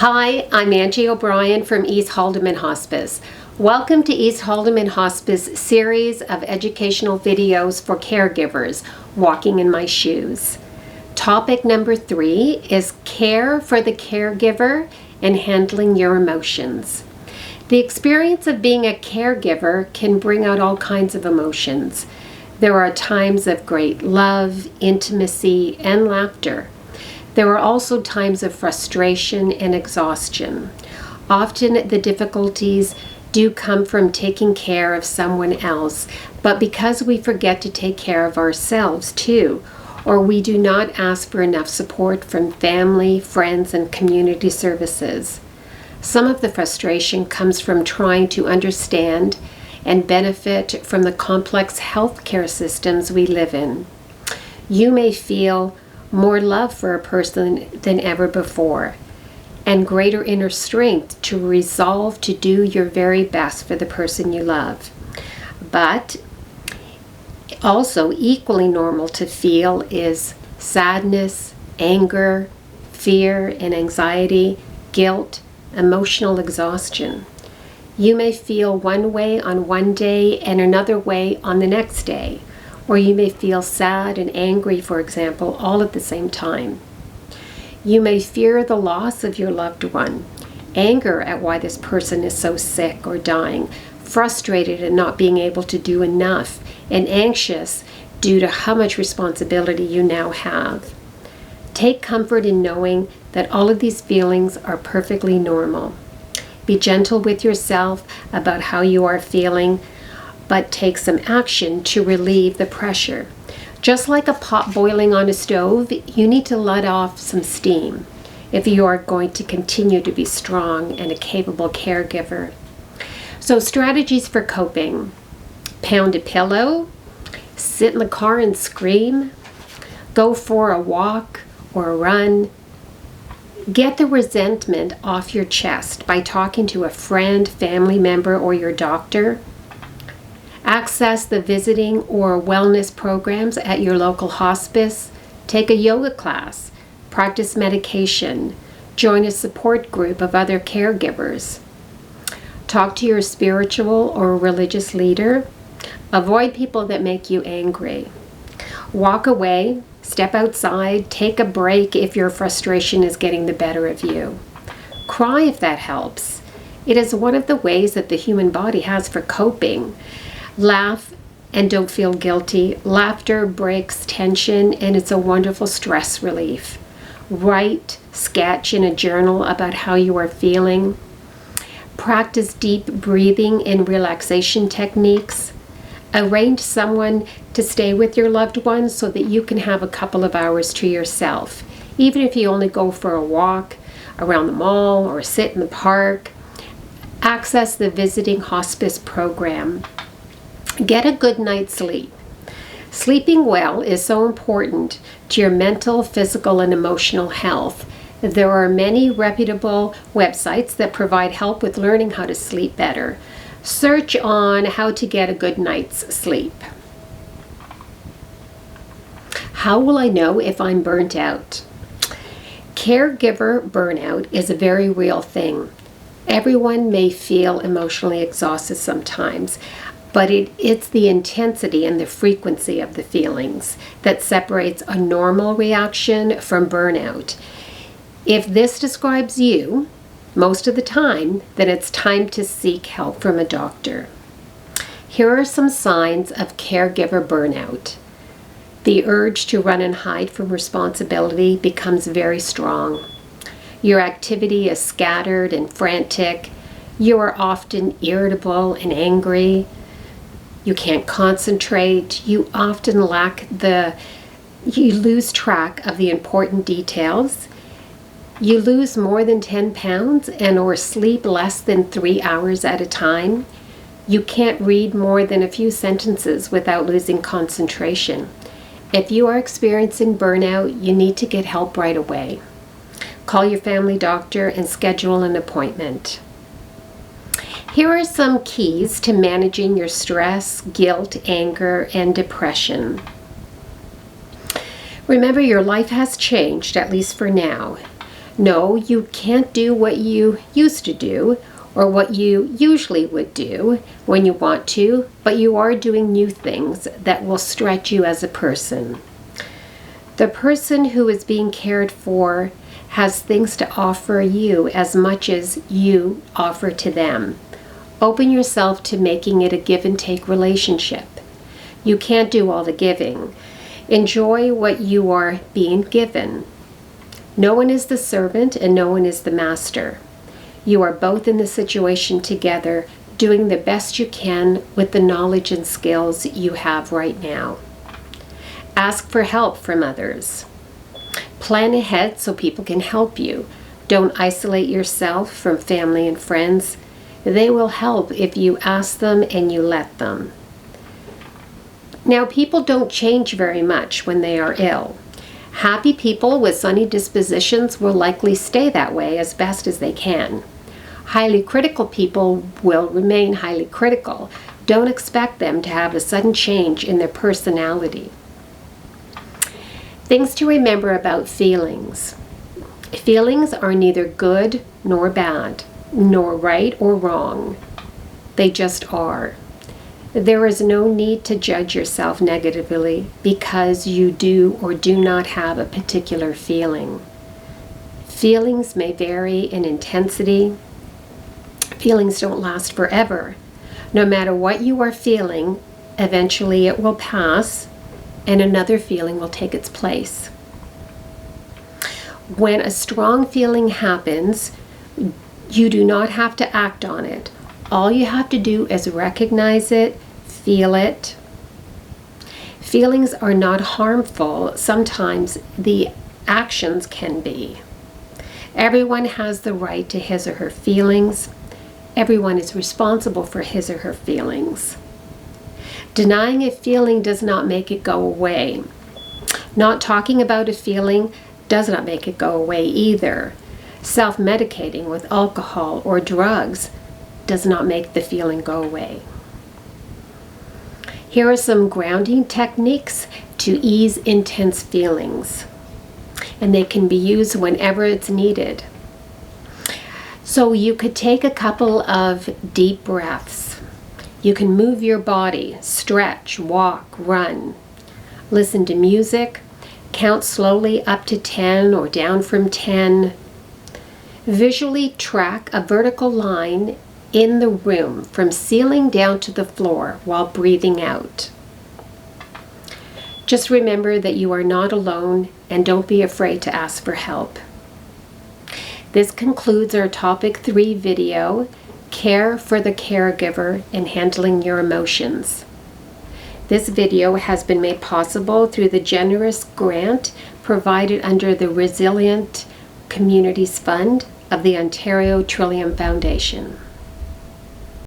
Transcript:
Hi, I'm Angie O'Brien from East Haldeman Hospice. Welcome to East Haldeman Hospice series of educational videos for caregivers, Walking in My Shoes. Topic number 3 is care for the caregiver and handling your emotions. The experience of being a caregiver can bring out all kinds of emotions. There are times of great love, intimacy, and laughter. There are also times of frustration and exhaustion. Often the difficulties do come from taking care of someone else, but because we forget to take care of ourselves too, or we do not ask for enough support from family, friends, and community services. Some of the frustration comes from trying to understand and benefit from the complex healthcare systems we live in. You may feel more love for a person than ever before, and greater inner strength to resolve to do your very best for the person you love. But also equally normal to feel is sadness, anger, fear and anxiety, guilt, emotional exhaustion. You may feel one way on one day and another way on the next day. Or you may feel sad and angry, for example, all at the same time. You may fear the loss of your loved one, anger at why this person is so sick or dying, frustrated at not being able to do enough, and anxious due to how much responsibility you now have. Take comfort in knowing that all of these feelings are perfectly normal. Be gentle with yourself about how you are feeling, but take some action to relieve the pressure. Just like a pot boiling on a stove, you need to let off some steam if you are going to continue to be strong and a capable caregiver. So strategies for coping: pound a pillow, sit in the car and scream, go for a walk or a run. Get the resentment off your chest by talking to a friend, family member, or your doctor. Access the visiting or wellness programs at your local hospice. Take a yoga class. Practice medication. Join a support group of other caregivers. Talk to your spiritual or religious leader. Avoid people that make you angry. Walk away. Step outside. Take a break if your frustration is getting the better of you. Cry if that helps. It is one of the ways that the human body has for coping. Laugh and don't feel guilty. Laughter breaks tension and it's a wonderful stress relief. Write, sketch in a journal about how you are feeling. Practice deep breathing and relaxation techniques. Arrange someone to stay with your loved ones so that you can have a couple of hours to yourself. Even if you only go for a walk around the mall or sit in the park. Access the visiting hospice program. Get a good night's sleep. Sleeping well is so important to your mental, physical, and emotional health. There are many reputable websites that provide help with learning how to sleep better. Search on how to get a good night's sleep. How will I know if I'm burnt out? Caregiver burnout is a very real thing. Everyone may feel emotionally exhausted sometimes, but it's the intensity and the frequency of the feelings that separates a normal reaction from burnout. If this describes you, most of the time, then it's time to seek help from a doctor. Here are some signs of caregiver burnout. The urge to run and hide from responsibility becomes very strong. Your activity is scattered and frantic. You are often irritable and angry. You can't concentrate. You often you lose track of the important details. You lose more than 10 pounds and or sleep less than 3 hours at a time. You can't read more than a few sentences without losing concentration. If you are experiencing burnout, you need to get help right away. Call your family doctor and schedule an appointment. Here are some keys to managing your stress, guilt, anger, and depression. Remember, your life has changed, at least for now. No, you can't do what you used to do or what you usually would do when you want to, but you are doing new things that will stretch you as a person. The person who is being cared for has things to offer you as much as you offer to them. Open yourself to making it a give and take relationship. You can't do all the giving. Enjoy what you are being given. No one is the servant and no one is the master. You are both in the situation together, doing the best you can with the knowledge and skills you have right now. Ask for help from others. Plan ahead so people can help you. Don't isolate yourself from family and friends. They will help if you ask them and you let them. Now, people don't change very much when they are ill. Happy people with sunny dispositions will likely stay that way as best as they can. Highly critical people will remain highly critical. Don't expect them to have a sudden change in their personality. Things to remember about feelings. Feelings are neither good nor bad, nor right or wrong. They just are. There is no need to judge yourself negatively because you do or do not have a particular feeling. Feelings may vary in intensity. Feelings don't last forever. No matter what you are feeling, eventually it will pass and another feeling will take its place. When a strong feeling happens, you do not have to act on it. All you have to do is recognize it, feel it. Feelings are not harmful. Sometimes the actions can be. Everyone has the right to his or her feelings. Everyone is responsible for his or her feelings. Denying a feeling does not make it go away. Not talking about a feeling does not make it go away either. Self-medicating with alcohol or drugs does not make the feeling go away. Here are some grounding techniques to ease intense feelings, and they can be used whenever it's needed. So you could take a couple of deep breaths. You can move your body, stretch, walk, run. Listen to music, count slowly up to 10 or down from 10. Visually track a vertical line in the room from ceiling down to the floor while breathing out. Just remember that you are not alone and don't be afraid to ask for help. This concludes our Topic 3 video, Care for the Caregiver and Handling Your Emotions. This video has been made possible through the generous grant provided under the Resilient Communities Fund of the Ontario Trillium Foundation.